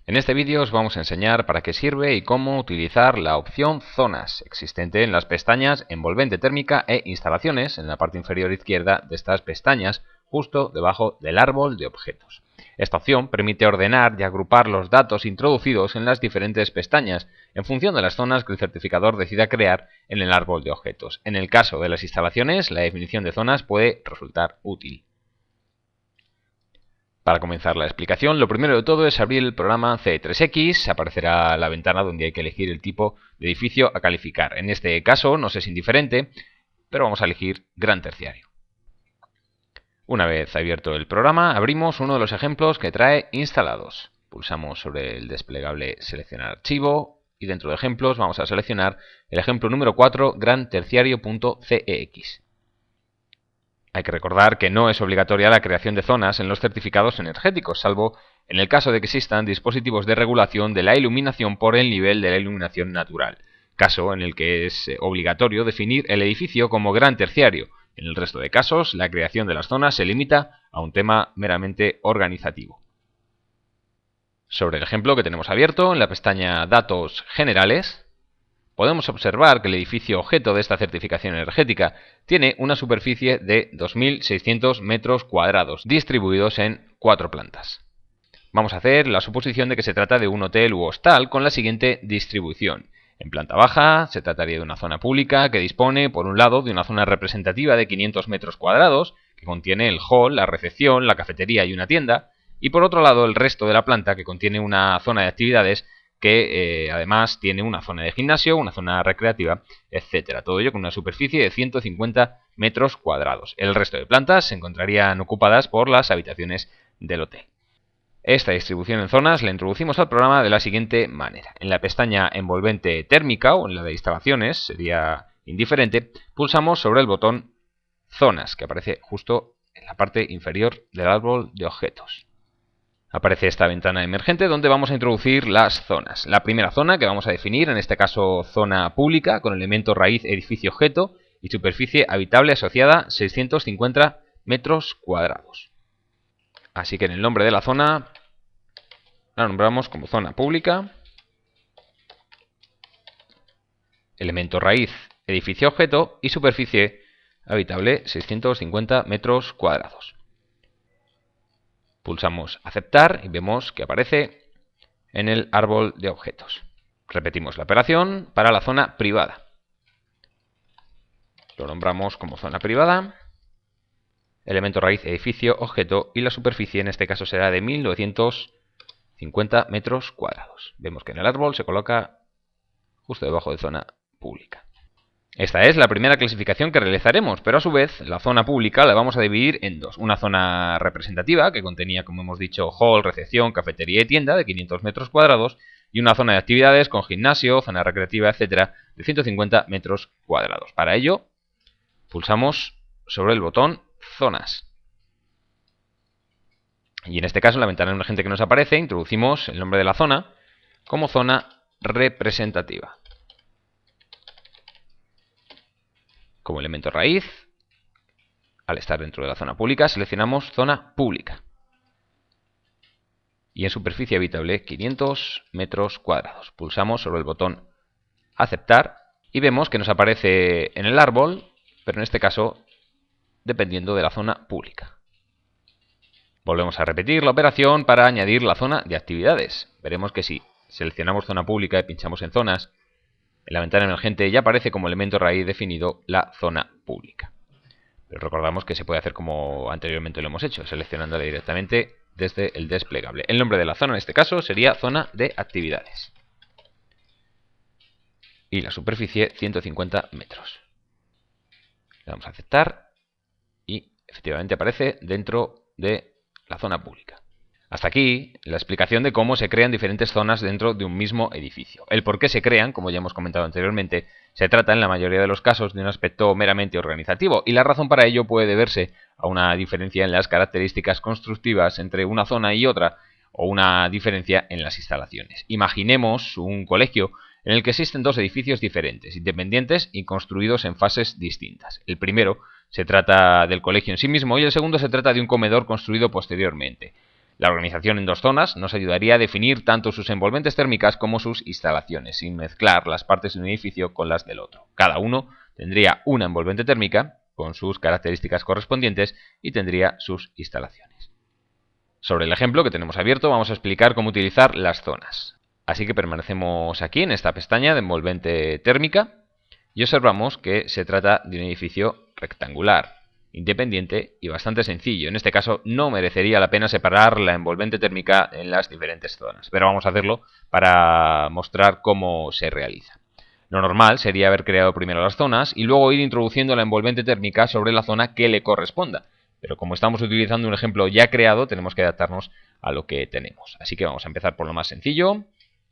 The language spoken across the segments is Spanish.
En este vídeo os vamos a enseñar para qué sirve y cómo utilizar la opción Zonas, existente en las pestañas Envolvente térmica e Instalaciones, en la parte inferior izquierda de estas pestañas, justo debajo del árbol de objetos. Esta opción permite ordenar y agrupar los datos introducidos en las diferentes pestañas, en función de las zonas que el certificador decida crear en el árbol de objetos. En el caso de las instalaciones, la definición de zonas puede resultar útil. Para comenzar la explicación, lo primero de todo es abrir el programa C3X, aparecerá la ventana donde hay que elegir el tipo de edificio a calificar. En este caso nos es indiferente, pero vamos a elegir gran terciario. Una vez abierto el programa, abrimos uno de los ejemplos que trae instalados. Pulsamos sobre el desplegable Seleccionar archivo y dentro de ejemplos vamos a seleccionar el ejemplo número 4, gran terciario.cex. Hay que recordar que no es obligatoria la creación de zonas en los certificados energéticos, salvo en el caso de que existan dispositivos de regulación de la iluminación por el nivel de la iluminación natural, caso en el que es obligatorio definir el edificio como gran terciario. En el resto de casos, la creación de las zonas se limita a un tema meramente organizativo. Sobre el ejemplo que tenemos abierto, en la pestaña Datos Generales, podemos observar que el edificio objeto de esta certificación energética tiene una superficie de 2.600 metros cuadrados, distribuidos en 4 plantas. Vamos a hacer la suposición de que se trata de un hotel u hostal con la siguiente distribución. En planta baja se trataría de una zona pública que dispone, por un lado, de una zona representativa de 500 metros cuadrados, que contiene el hall, la recepción, la cafetería y una tienda, y por otro lado el resto de la planta, que contiene una zona de actividades que además tiene una zona de gimnasio, una zona recreativa, etcétera. Todo ello con una superficie de 150 metros cuadrados. El resto de plantas se encontrarían ocupadas por las habitaciones del hotel. Esta distribución en zonas la introducimos al programa de la siguiente manera. En la pestaña Envolvente térmica o en la de Instalaciones, sería indiferente, pulsamos sobre el botón Zonas, que aparece justo en la parte inferior del árbol de objetos. Aparece esta ventana emergente donde vamos a introducir las zonas. La primera zona que vamos a definir, en este caso zona pública, con elemento raíz edificio objeto y superficie habitable asociada 650 metros cuadrados. Así que en el nombre de la zona la nombramos como zona pública, elemento raíz edificio objeto y superficie habitable 650 metros cuadrados. Pulsamos aceptar y vemos que aparece en el árbol de objetos. Repetimos la operación para la zona privada. Lo nombramos como zona privada, elemento raíz edificio objeto y la superficie en este caso será de 1950 metros cuadrados. Vemos que en el árbol se coloca justo debajo de zona pública. Esta es la primera clasificación que realizaremos, pero a su vez la zona pública la vamos a dividir en dos. Una zona representativa que contenía, como hemos dicho, hall, recepción, cafetería y tienda de 500 metros cuadrados y una zona de actividades con gimnasio, zona recreativa, etcétera, de 150 metros cuadrados. Para ello, pulsamos sobre el botón Zonas. Y en este caso, en la ventana emergente que nos aparece, introducimos el nombre de la zona como zona representativa. Como elemento raíz, al estar dentro de la zona pública, seleccionamos zona pública. Y en superficie habitable 500 metros cuadrados. Pulsamos sobre el botón aceptar y vemos que nos aparece en el árbol, pero en este caso dependiendo de la zona pública. Volvemos a repetir la operación para añadir la zona de actividades. Veremos que si seleccionamos zona pública y pinchamos en zonas, en la ventana emergente ya aparece como elemento raíz definido la zona pública. Pero recordamos que se puede hacer como anteriormente lo hemos hecho, seleccionándola directamente desde el desplegable. El nombre de la zona en este caso sería zona de actividades. Y la superficie 150 metros. Le damos a aceptar y efectivamente aparece dentro de la zona pública. Hasta aquí la explicación de cómo se crean diferentes zonas dentro de un mismo edificio. El por qué se crean, como ya hemos comentado anteriormente, se trata en la mayoría de los casos de un aspecto meramente organizativo y la razón para ello puede deberse a una diferencia en las características constructivas entre una zona y otra o una diferencia en las instalaciones. Imaginemos un colegio en el que existen dos edificios diferentes, independientes y construidos en fases distintas. El primero se trata del colegio en sí mismo y el segundo se trata de un comedor construido posteriormente. La organización en dos zonas nos ayudaría a definir tanto sus envolventes térmicas como sus instalaciones, sin mezclar las partes de un edificio con las del otro. Cada uno tendría una envolvente térmica con sus características correspondientes y tendría sus instalaciones. Sobre el ejemplo que tenemos abierto vamos a explicar cómo utilizar las zonas. Así que permanecemos aquí en esta pestaña de envolvente térmica y observamos que se trata de un edificio rectangular, independiente y bastante sencillo. En este caso no merecería la pena separar la envolvente térmica en las diferentes zonas, pero vamos a hacerlo para mostrar cómo se realiza. Lo normal sería haber creado primero las zonas y luego ir introduciendo la envolvente térmica sobre la zona que le corresponda. Pero como estamos utilizando un ejemplo ya creado, tenemos que adaptarnos a lo que tenemos. Así que vamos a empezar por lo más sencillo,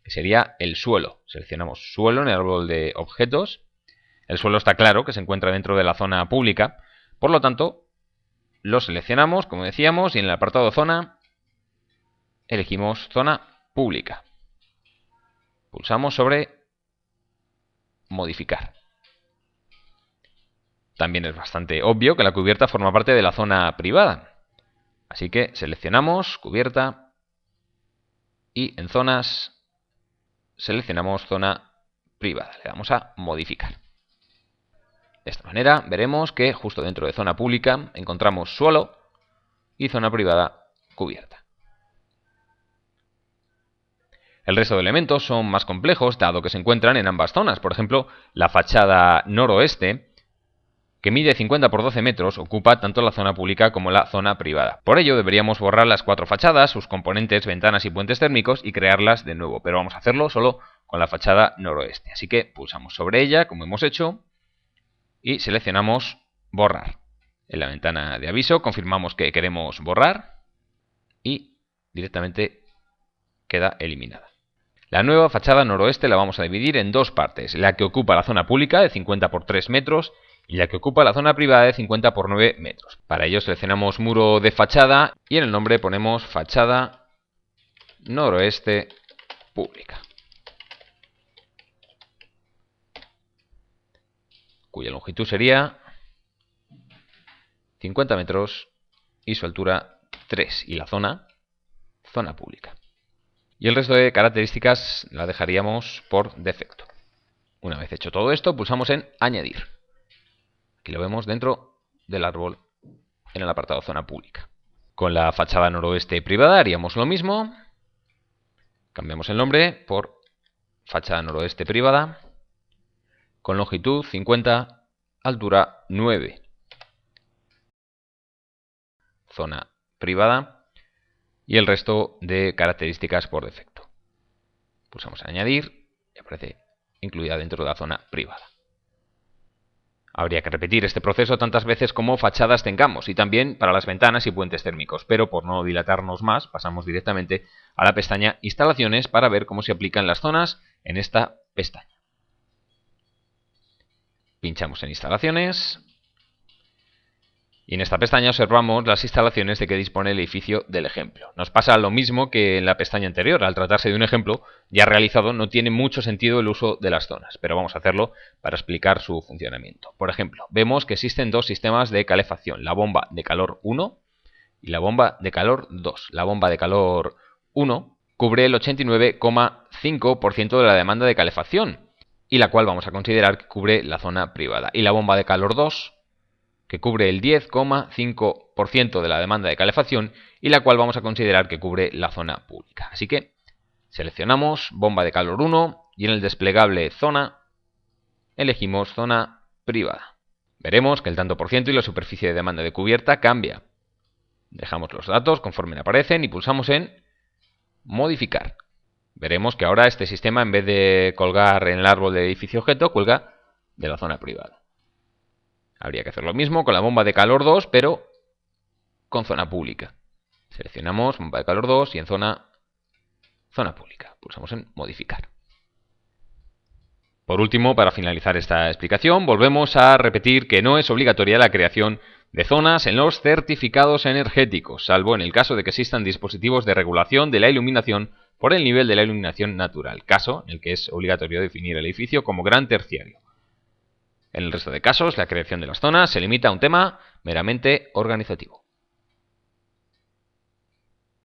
que sería el suelo. Seleccionamos suelo en el árbol de objetos. El suelo está claro que se encuentra dentro de la zona pública. Por lo tanto, lo seleccionamos, como decíamos, y en el apartado zona elegimos zona pública. Pulsamos sobre modificar. También es bastante obvio que la cubierta forma parte de la zona privada. Así que seleccionamos cubierta y en zonas seleccionamos zona privada. Le damos a modificar. De esta manera veremos que justo dentro de zona pública encontramos suelo y zona privada cubierta. El resto de elementos son más complejos dado que se encuentran en ambas zonas. Por ejemplo, la fachada noroeste, que mide 50 por 12 metros, ocupa tanto la zona pública como la zona privada. Por ello deberíamos borrar las cuatro fachadas, sus componentes, ventanas y puentes térmicos y crearlas de nuevo, pero vamos a hacerlo solo con la fachada noroeste. Así que pulsamos sobre ella, como hemos hecho, y seleccionamos borrar. En la ventana de aviso confirmamos que queremos borrar y directamente queda eliminada. La nueva fachada noroeste la vamos a dividir en dos partes, la que ocupa la zona pública de 50 por 3 metros y la que ocupa la zona privada de 50 por 9 metros. Para ello seleccionamos muro de fachada y en el nombre ponemos fachada noroeste pública, cuya longitud sería 50 metros y su altura 3 y la zona pública. Y el resto de características la dejaríamos por defecto. Una vez hecho todo esto, pulsamos en añadir. Aquí lo vemos dentro del árbol en el apartado zona pública. Con la fachada noroeste privada haríamos lo mismo. Cambiamos el nombre por fachada noroeste privada con longitud 50, altura 9. Zona privada y el resto de características por defecto. Pulsamos en añadir y aparece incluida dentro de la zona privada. Habría que repetir este proceso tantas veces como fachadas tengamos y también para las ventanas y puentes térmicos, pero por no dilatarnos más pasamos directamente a la pestaña Instalaciones para ver cómo se aplican las zonas en esta pestaña. Pinchamos en Instalaciones y en esta pestaña observamos las instalaciones de que dispone el edificio del ejemplo. Nos pasa lo mismo que en la pestaña anterior. Al tratarse de un ejemplo ya realizado no tiene mucho sentido el uso de las zonas, pero vamos a hacerlo para explicar su funcionamiento. Por ejemplo, vemos que existen dos sistemas de calefacción, la bomba de calor 1 y la bomba de calor 2. La bomba de calor 1 cubre el 89,5% de la demanda de calefacción y la cual vamos a considerar que cubre la zona privada. Y la bomba de calor 2 que cubre el 10,5% de la demanda de calefacción y la cual vamos a considerar que cubre la zona pública. Así que seleccionamos bomba de calor 1 y en el desplegable zona elegimos zona privada. Veremos que el tanto por ciento y la superficie de demanda de cubierta cambia. Dejamos los datos conforme aparecen y pulsamos en modificar. Veremos que ahora este sistema, en vez de colgar en el árbol de edificio objeto, cuelga de la zona privada. Habría que hacer lo mismo con la bomba de calor 2, pero con zona pública. Seleccionamos bomba de calor 2 y en zona pública. Pulsamos en modificar. Por último, para finalizar esta explicación, volvemos a repetir que no es obligatoria la creación de zonas en los certificados energéticos, salvo en el caso de que existan dispositivos de regulación de la iluminación por el nivel de la iluminación natural, caso en el que es obligatorio definir el edificio como gran terciario. En el resto de casos, la creación de las zonas se limita a un tema meramente organizativo.